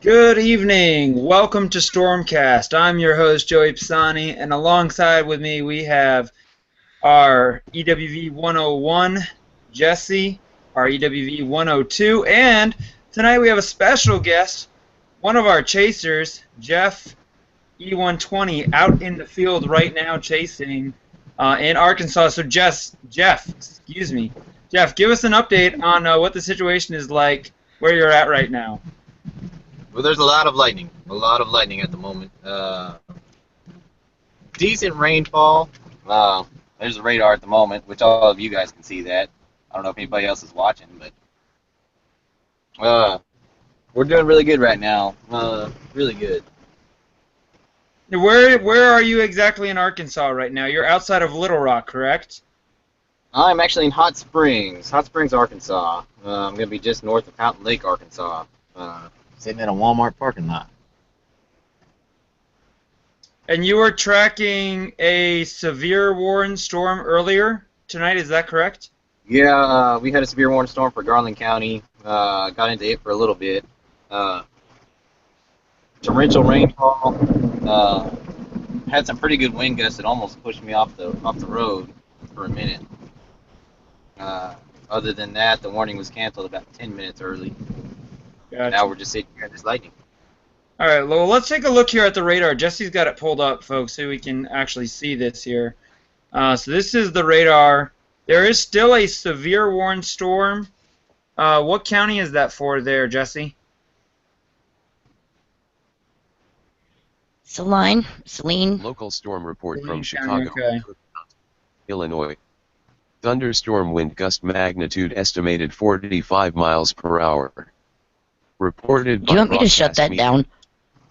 Good evening. Welcome to StormCast. I'm your host, Joey Pisani, and alongside with me we have our EWV 101, Jesse, our EWV 102, and tonight we have a special guest, one of our chasers, Jeff E120, out in the field right now chasing in Arkansas. So Jeff, give us an update on what the situation is like, where you're at right now. Well, there's a lot of lightning at the moment. Decent rainfall. There's a radar at the moment, which all of you guys can see that. I don't know if anybody else is watching, but we're doing really good right now. Really good. Where are you exactly in Arkansas right now? You're outside of Little Rock, correct? I'm actually in Hot Springs, Arkansas. I'm going to be just north of Fountain Lake, Arkansas. Sitting in a Walmart parking lot. And you were tracking a severe warning storm earlier tonight, is that correct? Yeah, we had a severe warning storm for Garland County. Got into it for a little bit. Torrential rainfall. Had some pretty good wind gusts that almost pushed me off the road for a minute. Other than that, the warning was canceled about 10 minutes early. Gotcha. Now we're just sitting here at this lightning. All right, well, let's take a look here at the radar. Jesse's got it pulled up, folks, so we can actually see this here. So this is the radar. There is still a severe warning storm. What county is that for there, Jesse? Saline. Local storm report from Saline Chicago, County, okay. Illinois. Thunderstorm wind gust magnitude estimated 45 miles per hour. Reported by Do you want me to shut that media. down?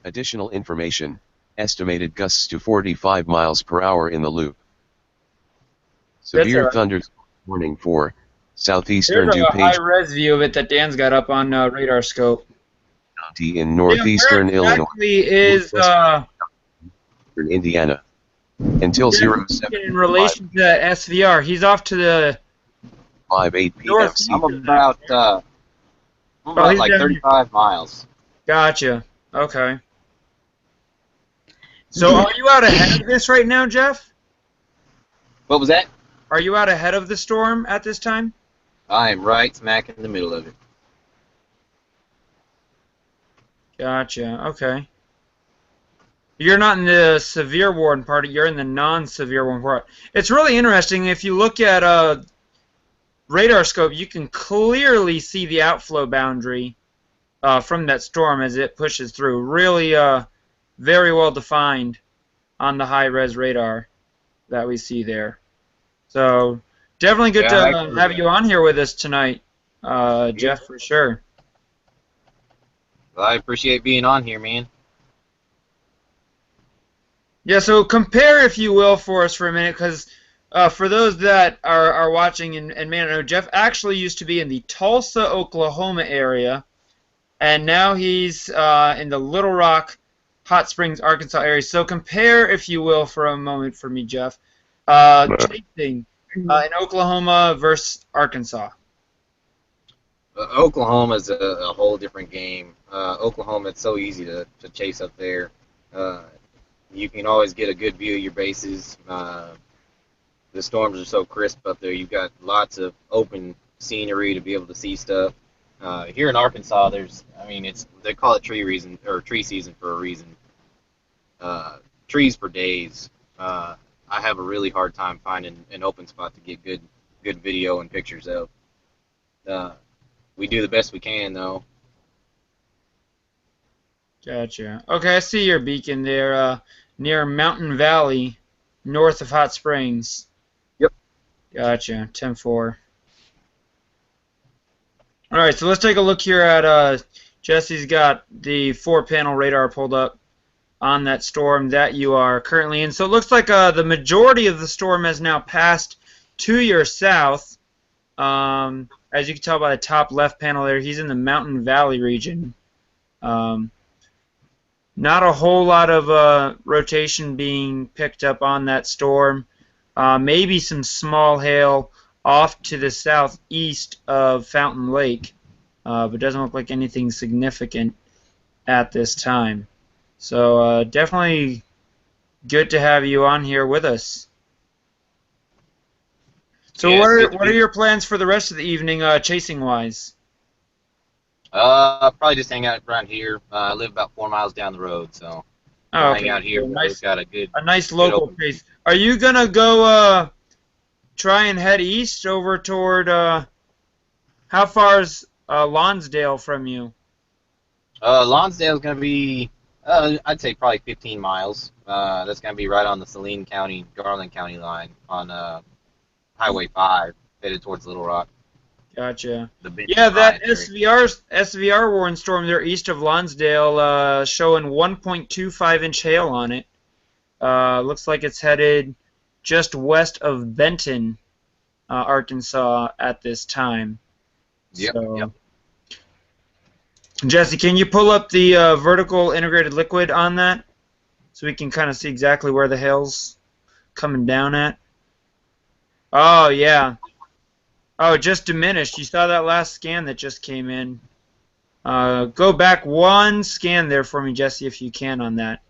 Additional information, estimated gusts to 45 miles per hour in the loop. Severe thunderstorm warning for southeastern There's a DuPage high-res view of it that Dan's got up on radar scope. County in northeastern Dan, Illinois. Is Indiana. Until 07. In relation to SVR, he's off to the 5:08 p.m. north. I'm about like 35 miles. Gotcha. Okay. So are you out ahead of this right now, Jeff? What was that? Are you out ahead of the storm at this time? I am right smack in the middle of it. Gotcha. Okay. You're not in the severe warning part. You're in the non-severe warning part. It's really interesting. If you look at radar scope, you can clearly see the outflow boundary from that storm as it pushes through. Really very well defined on the high-res radar that we see there. So definitely good to have you on here with us tonight, Jeff, for sure. Well, I appreciate being on here, man. Yeah, so compare, if you will, for us for a minute, because for those that are watching and may not know, Jeff actually used to be in the Tulsa, Oklahoma area, and now he's in the Little Rock, Hot Springs, Arkansas area. So compare, if you will, for a moment for me, Jeff, chasing in Oklahoma versus Arkansas. Oklahoma is a whole different game. Oklahoma, it's so easy to chase up there. You can always get a good view of your bases. The storms are so crisp up there. You've got lots of open scenery to be able to see stuff. Here in Arkansas, they call it tree season for a reason. Trees for days. I have a really hard time finding an open spot to get good video and pictures of. We do the best we can, though. Gotcha. Okay, I see your beacon there near Mountain Valley, north of Hot Springs. Yep. Gotcha. 10-4. All right, so let's take a look here at Jesse's got the 4-panel radar pulled up on that storm that you are currently in. So it looks like the majority of the storm has now passed to your south. As you can tell by the top left panel there, he's in the Mountain Valley region. Not a whole lot of rotation being picked up on that storm. Maybe some small hail off to the southeast of Fountain Lake, but doesn't look like anything significant at this time. So definitely good to have you on here with us. So Yeah, it's good to what are be. your plans for the rest of the evening, chasing wise? Probably just hang out around here. I live about 4 miles down the road, so we'll Oh, hang okay, out here. so We've got a good, a nice good local open. chase. Are you gonna go try and head east over toward how far is Lonsdale from you? Lonsdale's gonna be, I'd say probably 15 miles. That's gonna be right on the Saline County, Garland County line on Highway 5, headed towards Little Rock, Gotcha. the Benton Yeah, that Bryant area. SVR warning storm there east of Lonsdale, showing 1.25-inch hail on it. Looks like it's headed just west of Benton, Arkansas at this time. Yep, yep. So, Jesse, can you pull up the vertical integrated liquid on that so we can kind of see exactly where the hail's coming down at? Oh, yeah. Oh, it just diminished. You saw that last scan that just came in. Go back one scan there for me, Jesse, if you can on that.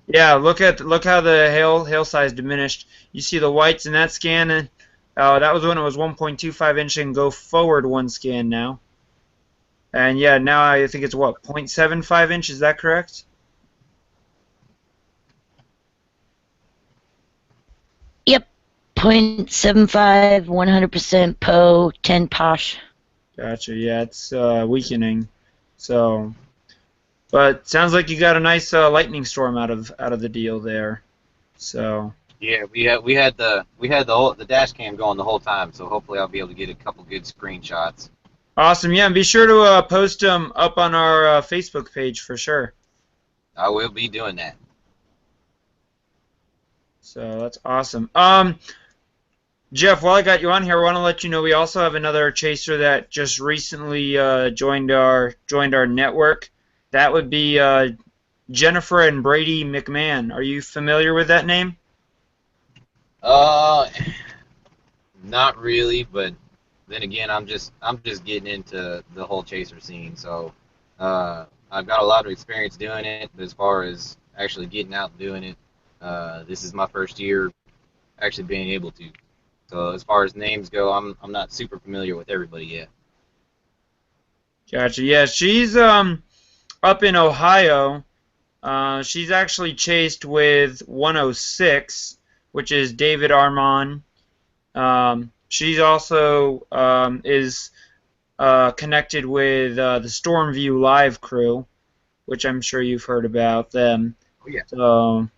Yeah, look how the hail size diminished. You see the whites in that scan, and that was when it was 1.25 inch, and go forward one scan now. And yeah, now I think it's what, 0.75 inch, is that correct? Yep. 0.75, 100% PO, 10 posh. Gotcha. Yeah, it's weakening. So, but sounds like you got a nice lightning storm out of the deal there. So. Yeah, we had the dash cam going the whole time, so hopefully I'll be able to get a couple good screenshots. Awesome. Yeah, and be sure to post them up on our Facebook page for sure. I will be doing that. So that's awesome. Jeff, while I got you on here, I want to let you know we also have another chaser that just recently joined our network. That would be Jennifer and Brady McMahon. Are you familiar with that name? Uh, Not really, but then again, I'm just getting into the whole chaser scene, so I've got a lot of experience doing it. But as far as actually getting out and doing it, this is my first year actually being able to. So as far as names go, I'm not super familiar with everybody yet. Gotcha. Yeah, she's up in Ohio. She's actually chased with 106, which is David Armand. She's also is connected with the StormView Live crew, which I'm sure you've heard about them. Oh yeah. So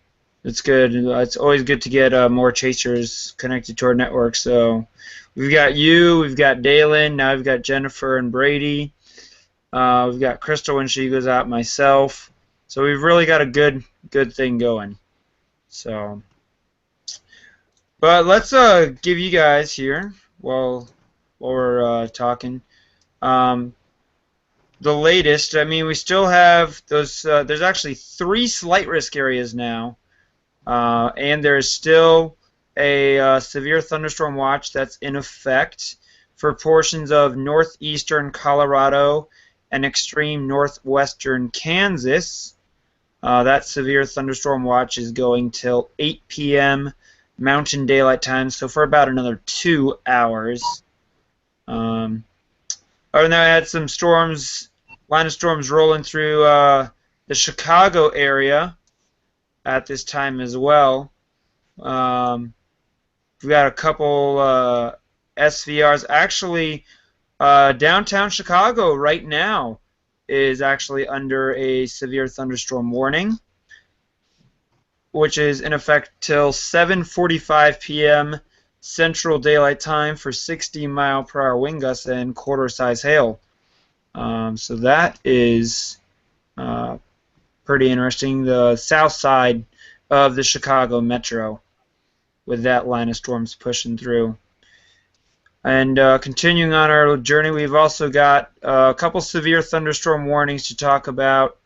it's good. It's always good to get more chasers connected to our network. So we've got you, we've got Dalen, now we've got Jennifer and Brady. We've got Crystal when she goes out, myself. So we've really got a good thing going. So, but let's give you guys here while we're talking the latest. I mean, we still have those. There's actually 3 slight risk areas now, and there is still a severe thunderstorm watch that's in effect for portions of northeastern Colorado and extreme northwestern Kansas. That severe thunderstorm watch is going till 8 p.m. Mountain Daylight Time, so for about another 2 hours. Other than that, I had some line of storms rolling through the Chicago area at this time as well. We've got a couple SVRs. Actually, downtown Chicago right now is actually under a severe thunderstorm warning, which is in effect till 7:45 p.m. Central Daylight Time for 60-mile-per-hour wind gusts and quarter-size hail. So that is pretty interesting. The south side of the Chicago metro with that line of storms pushing through. And continuing on our journey, we've also got a couple severe thunderstorm warnings to talk about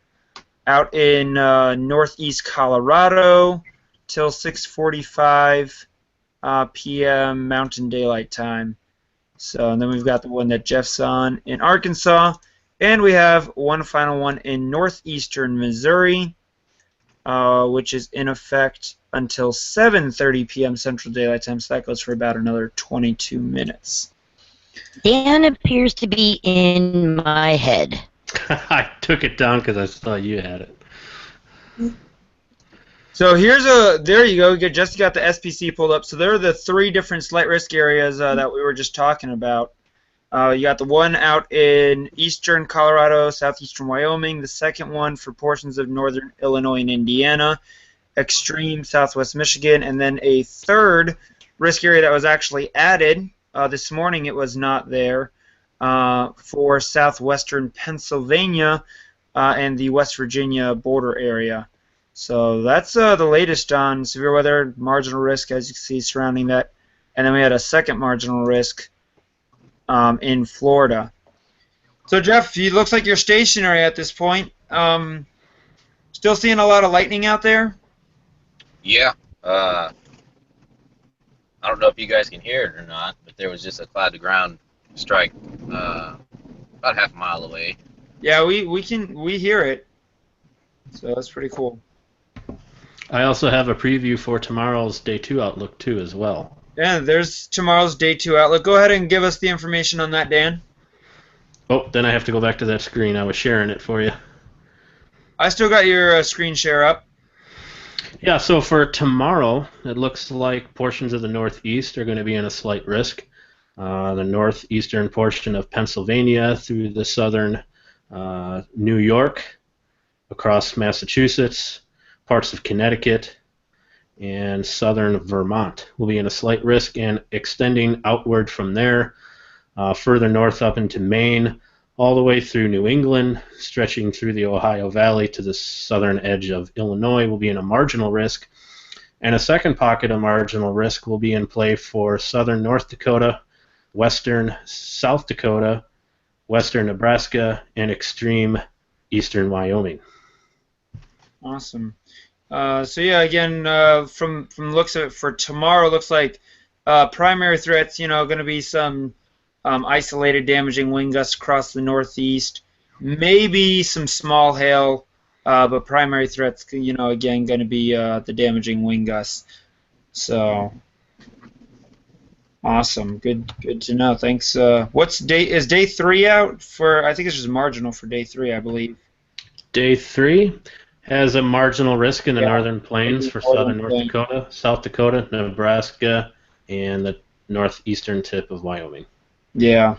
out in northeast Colorado till 6:45 p.m. Mountain Daylight Time. So, and then we've got the one that Jeff's on in Arkansas, And we have one final one in northeastern Missouri, which is in effect until 7:30 p.m. Central Daylight Time, so that goes for about another 22 minutes. Dan appears to be in my head. I took it down because I thought you had it. So there you go. Just got the SPC pulled up. So there are the 3 different slight risk areas that we were just talking about. You got the one out in eastern Colorado, southeastern Wyoming, the second one for portions of northern Illinois and Indiana, extreme southwest Michigan, and then a third risk area that was actually added. This morning it was not there, for southwestern Pennsylvania and the West Virginia border area. So that's the latest on severe weather, marginal risk, as you can see, surrounding that. And then we had a second marginal risk in Florida. So Jeff, it looks like you're stationary at this point. Still seeing a lot of lightning out there? Yeah. I don't know if you guys can hear it or not, but there was just a cloud-to-ground strike about half a mile away. Yeah, we hear it. So that's pretty cool. I also have a preview for tomorrow's Day 2 outlook, too, as well. Yeah, there's tomorrow's Day 2 outlook. Go ahead and give us the information on that, Dan. Oh, then I have to go back to that screen. I was sharing it for you. I still got your screen share up. Yeah, so for tomorrow, it looks like portions of the northeast are going to be in a slight risk. The northeastern portion of Pennsylvania through the southern New York, across Massachusetts, parts of Connecticut, and southern Vermont will be in a slight risk, and extending outward from there, further north up into Maine, all the way through New England, stretching through the Ohio Valley to the southern edge of Illinois will be in a marginal risk. And a second pocket of marginal risk will be in play for southern North Dakota, western South Dakota, western Nebraska, and extreme eastern Wyoming. Awesome. So yeah, again, from the looks of it for tomorrow, looks like primary threats, going to be some isolated damaging wind gusts across the northeast, maybe some small hail, but primary threats, again, going to be the damaging wind gusts. So awesome, good to know. Thanks. Is day 3 out for? I think it's just marginal for day 3, I believe. Day 3 has a marginal risk in the northern plains for southern North Dakota, South Dakota, Nebraska, and the northeastern tip of Wyoming. Yeah.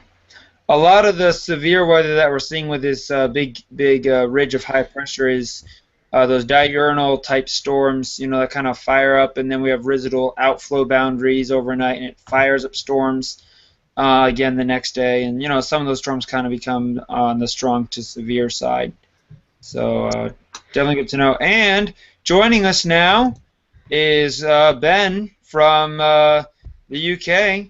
A lot of the severe weather that we're seeing with this big ridge of high pressure is those diurnal type storms, that kind of fire up, and then we have residual outflow boundaries overnight, and it fires up storms again the next day. And, some of those storms kind of become on the strong to severe side. So definitely good to know. And joining us now is Ben from the UK.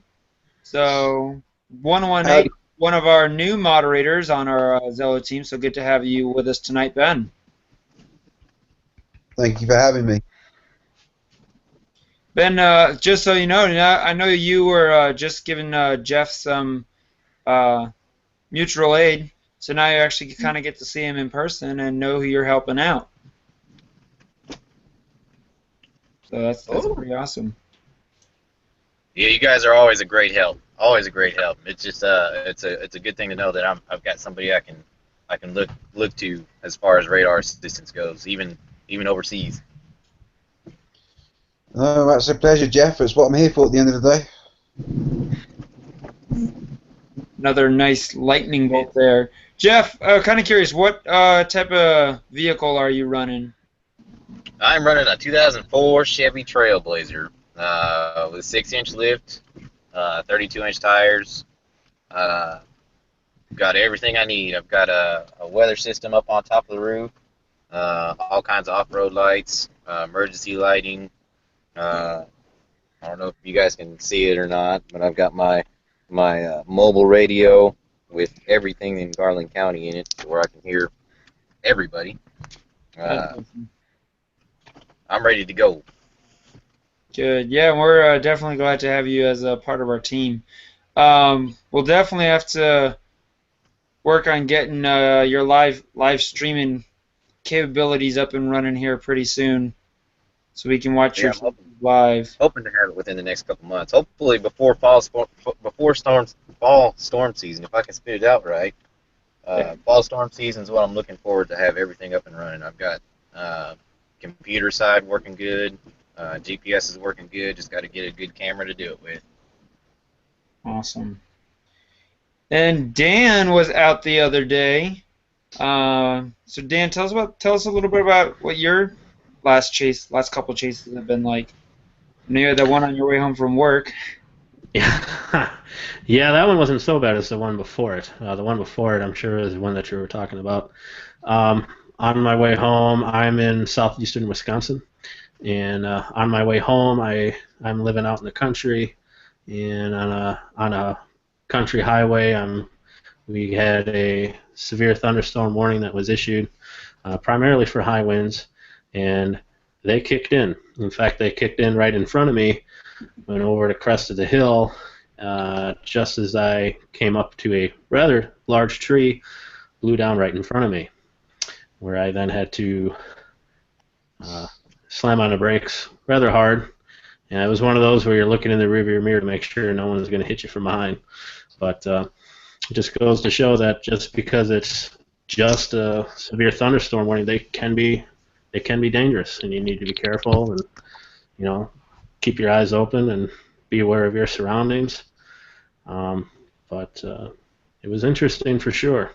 So 118, one of our new moderators on our Zello team. So good to have you with us tonight, Ben. Thank you for having me. Ben, just so you know, I know you were just giving Jeff some mutual aid. So now you actually kind of get to see him in person and know who you're helping out. So that's pretty awesome. Yeah, you guys are always a great help. Always a great help. It's just it's a good thing to know that I've got somebody I can look to as far as radar assistance goes, even overseas. Oh, that's a pleasure, Jeff. It's what I'm here for at the end of the day. Another nice lightning bolt there. Jeff, kind of curious, what type of vehicle are you running? I'm running a 2004 Chevy Trailblazer with 6-inch lift, 32-inch tires. Got everything I need. I've got a weather system up on top of the roof, all kinds of off-road lights, emergency lighting. I don't know if you guys can see it or not, but I've got my mobile radio with everything in Garland County in it, where I can hear everybody. I'm ready to go. Good. Yeah, we're definitely glad to have you as a part of our team. We'll definitely have to work on getting your live streaming capabilities up and running here pretty soon, so we can watch Yeah, your I'm live. hoping to have it within the next couple months. Hopefully before fall storm season, if I can spit it out right. Fall storm season is what I'm looking forward to have everything up and running. I've got computer side working good, GPS is working good. Just got to get a good camera to do it with. Awesome. And Dan was out the other day. So Dan, tell us a little bit about what your last couple chases have been like. I know you had that one on your way home from work. Yeah, yeah, that one wasn't so bad as the one before it. The one before it, I'm sure, is the one that you were talking about. On my way home, I'm in southeastern Wisconsin, and on my way home, I'm living out in the country, and on a country highway, we had a severe thunderstorm warning that was issued, primarily for high winds, and they kicked in. In fact, they kicked in right in front of me. Went over the crest of the hill just as I came up to a rather large tree, blew down right in front of me, where I then had to slam on the brakes rather hard. And it was one of those where you're looking in the rearview mirror to make sure no one's going to hit you from behind. But it just goes to show that just because it's just a severe thunderstorm warning, they can be dangerous, and you need to be careful and keep your eyes open and be aware of your surroundings. But it was interesting for sure.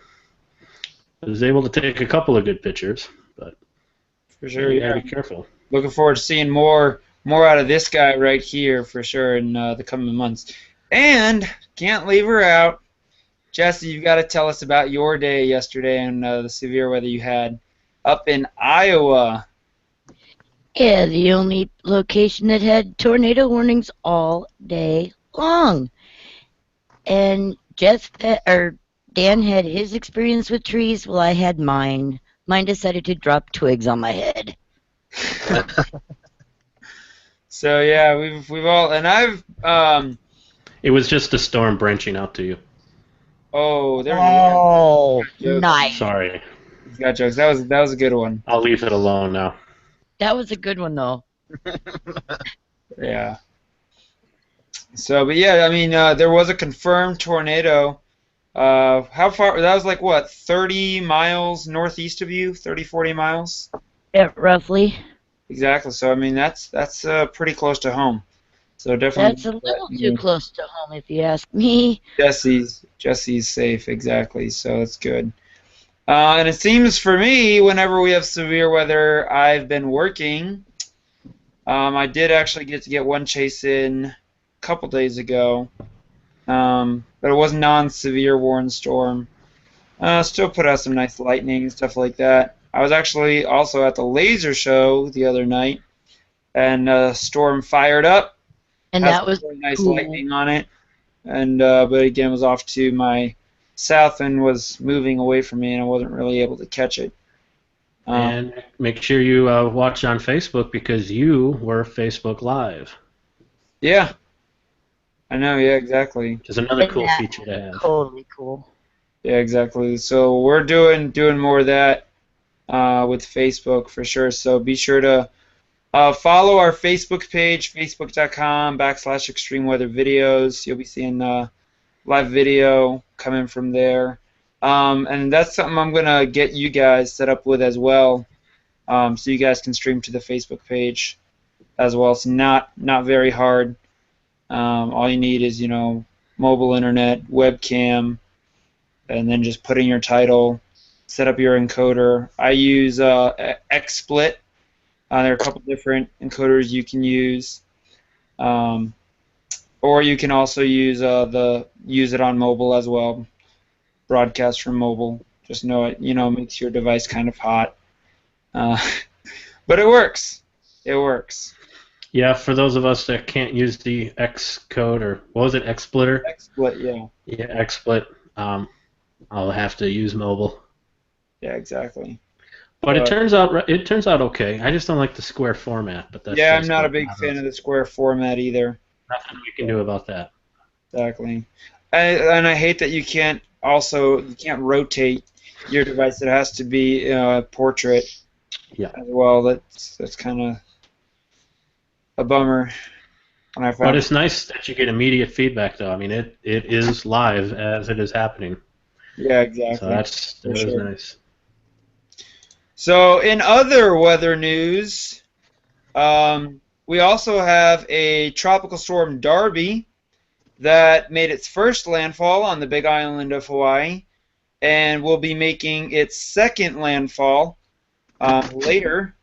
I was able to take a couple of good pictures, but For sure, you yeah. gotta be careful. Looking forward to seeing more out of this guy right here for sure in the coming months. And can't leave her out. Jesse, you've got to tell us about your day yesterday and the severe weather you had up in Iowa. Yeah, the only location that had tornado warnings all day long. And Dan had his experience with trees. Well, I had mine. Mine decided to drop twigs on my head. So yeah, we've all, and I've It was just a storm branching out to you. oh, there Oh, you go. nice. Sorry. Got jokes. That was a good one. I'll leave it alone now. That was a good one, though. Yeah. So, but yeah, I mean, there was a confirmed tornado. How far? That was like what, 30 miles northeast of you? 30, 40 miles? Yeah, roughly. Exactly. So, I mean, that's pretty close to home. So definitely. That's a little too close to home, if you ask me. Jesse's safe, exactly. So that's good. And it seems for me, whenever we have severe weather, I've been working. I did actually get one chase in a couple days ago, but it was a non-severe warn storm. Still put out some nice lightning and stuff like that. I was actually also at the laser show the other night, and a storm fired up. And Has that was really nice cool. lightning on it, and but again, was off to my south and was moving away from me, and I wasn't really able to catch it. And make sure you watch on Facebook because you were Facebook Live. Yeah, I know. Yeah, exactly. Which is another And cool that feature to have. Totally cool. Yeah, exactly. So we're doing more of that with Facebook for sure. So be sure to follow our Facebook page, facebook.com/extreme weather videos. You'll be seeing live video coming from there. And that's something I'm going to get you guys set up with as well, so you guys can stream to the Facebook page as well. It's not very hard. All you need is, mobile internet, webcam, and then just put in your title, set up your encoder. I use XSplit. There are a couple different encoders you can use. Or you can also use it on mobile as well. Broadcast from mobile. Just know it, makes your device kind of hot. But it works. It works. Yeah, for those of us that can't use the X code, or what was it, XSplitter? XSplit, yeah. Yeah, XSplit. I'll have to use mobile. Yeah, exactly. But it turns out okay. I just don't like the square format. But that's I'm not a big fan of the square format either. Nothing we can do about that. Exactly. And I hate that you can't also you can't rotate your device. It has to be portrait Yeah. as well. That's kind of a bummer. When I But found it's nice that you get immediate feedback, though. I mean, it is live as it is happening. Yeah, So exactly. For that is sure. nice. So in other weather news, we also have a tropical storm Darby that made its first landfall on the Big Island of Hawaii and will be making its second landfall later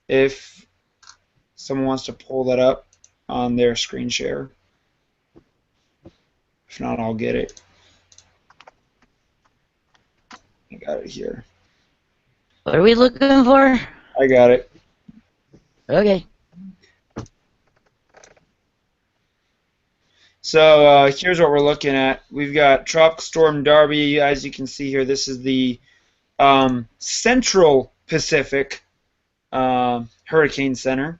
if someone wants to pull that up on their screen share. If not, I'll get it. I got it here. What are we looking for? I got it. Okay. So here's what we're looking at. We've got Tropical Storm Darby. As you can see here, this is the Central Pacific Hurricane Center.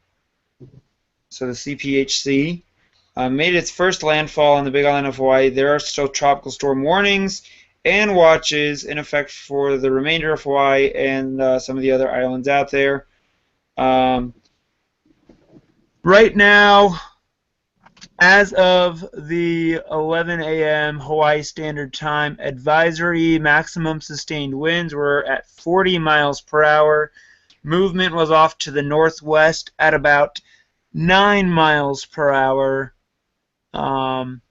So the CPHC made its first landfall on the Big Island of Hawaii. There are still tropical storm warnings and watches in effect for the remainder of Hawaii and some of the other islands out there. Right now, as of the 11 a.m. Hawaii Standard Time advisory, maximum sustained winds were at 40 miles per hour. Movement was off to the northwest at about 9 miles per hour. And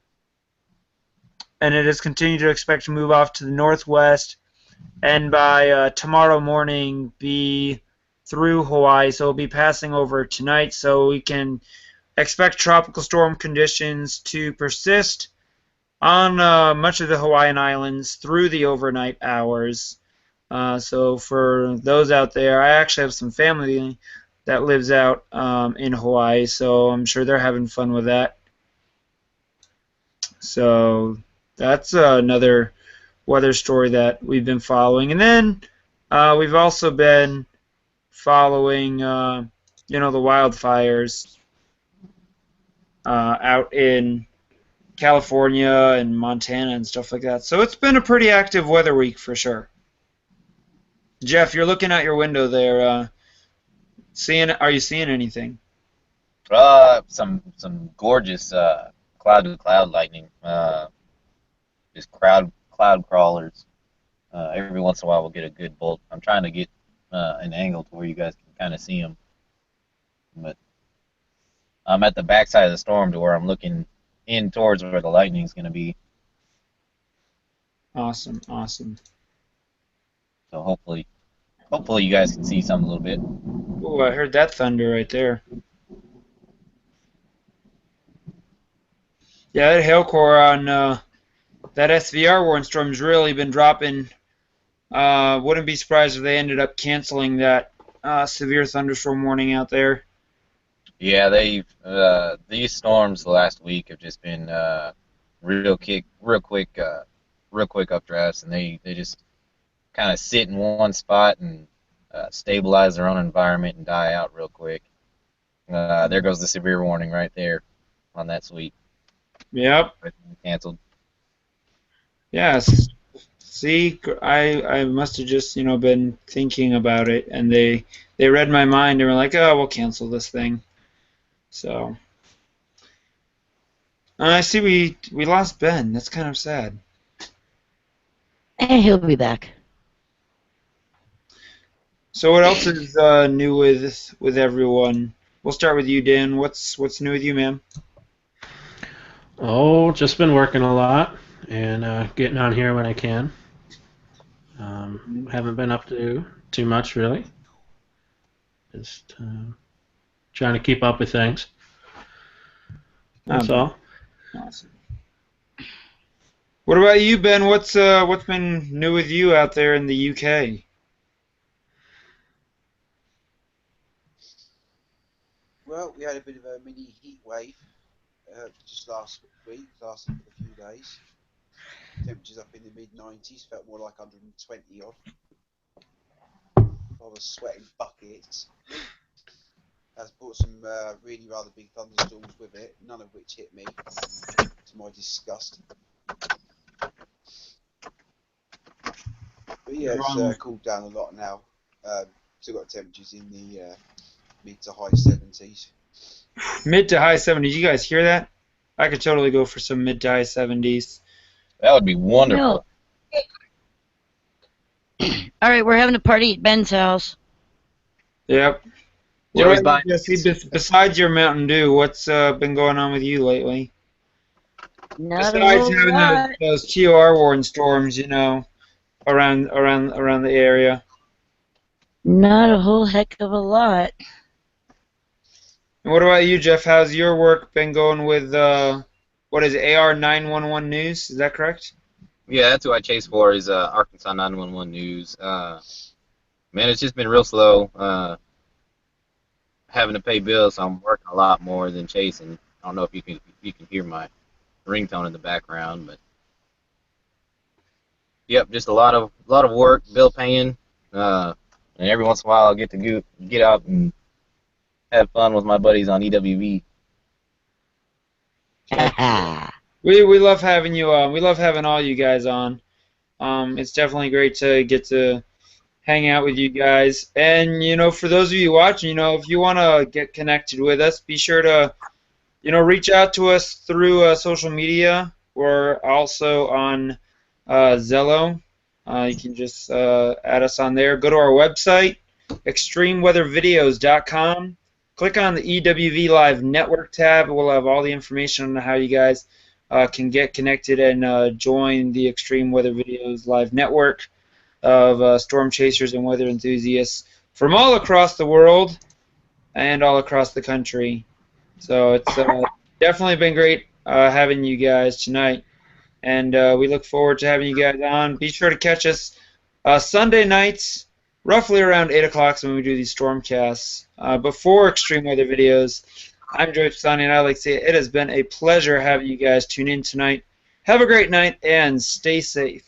it is continued to expect to move off to the northwest and by tomorrow morning be through Hawaii. So it'll be passing over tonight, so we can expect tropical storm conditions to persist on much of the Hawaiian Islands through the overnight hours. So for those out there, I actually have some family that lives out in Hawaii, so I'm sure they're having fun with that. So that's another weather story that we've been following. And then we've also been following, the wildfires out in California and Montana and stuff like that. So it's been a pretty active weather week for sure. Jeff, you're looking out your window there. Are you seeing anything? Some gorgeous cloud to cloud lightning. Just cloud crawlers. Every once in a while we'll get a good bolt. I'm trying to get an angle to where you guys can kind of see them, but I'm at the backside of the storm to where I'm looking in towards where the lightning's going to be. Awesome, awesome. So hopefully you guys can see some a little bit. Oh, I heard that thunder right there. Yeah, that hail core on that SVR warning storm's really been dropping. Wouldn't be surprised if they ended up canceling that severe thunderstorm warning out there. Yeah, these storms the last week have just been real quick updrafts, and they just kind of sit in one spot and stabilize their own environment and die out real quick. There goes the severe warning right there on that sweep. Yep. Canceled. Yes. See, I must have just been thinking about it, and they read my mind and were like, oh, we'll cancel this thing. So I see we lost Ben. That's kind of sad. And he'll be back. So what else is new with everyone? We'll start with you, Dan. What's new with you, man? Oh, just been working a lot and getting on here when I can. Haven't been up to too much really. Just trying to keep up with things. That's all. Awesome. What about you, Ben? What's been new with you out there in the UK? Well, we had a bit of a mini heat wave just last week, lasted for a few days. Temperatures up in the mid-90s, felt more like 120 odd. I was sweating buckets. Has brought some really rather big thunderstorms with it, none of which hit me, to my disgust. But yeah, it's Wrong. cooled down a lot now. Still got temperatures in the mid to high 70s. Mid to high 70s. You guys hear that? I could totally go for some mid to high 70s. That would be wonderful. No. All right, we're having a party at Ben's house. Yep. Joey's What about buying you, Jesse? Besides your Mountain Dew, what's been going on with you lately? Not a Besides whole having lot. those TOR warning storms, around the area. Not a whole heck of a lot. And what about you, Jeff? How's your work been going with what is it, AR911 News? Is that correct? Yeah, that's who I chase for is Arkansas 911 News. Man, it's just been real slow. Having to pay bills, so I'm working a lot more than chasing. I don't know if you can hear my ringtone in the background, but yep, just a lot of work, bill paying, and every once in a while I'll get to get out and have fun with my buddies on EWV. We love having you on. We love having all you guys on. It's definitely great to get to hang out with you guys. And for those of you watching, if you want to get connected with us, be sure to reach out to us through social media. We're also on Zello. You can just add us on there. Go to our website, extremeweathervideos.com. Click on the EWV Live Network tab. We'll have all the information on how you guys can get connected and join the Extreme Weather Videos Live Network of storm chasers and weather enthusiasts from all across the world and all across the country. So it's definitely been great having you guys tonight, and we look forward to having you guys on. Be sure to catch us Sunday nights, roughly around 8 o'clock when we do these stormcasts. Before Extreme Weather Videos, I'm Joey Pisani, and I'd like to say it has been a pleasure having you guys tune in tonight. Have a great night, and stay safe.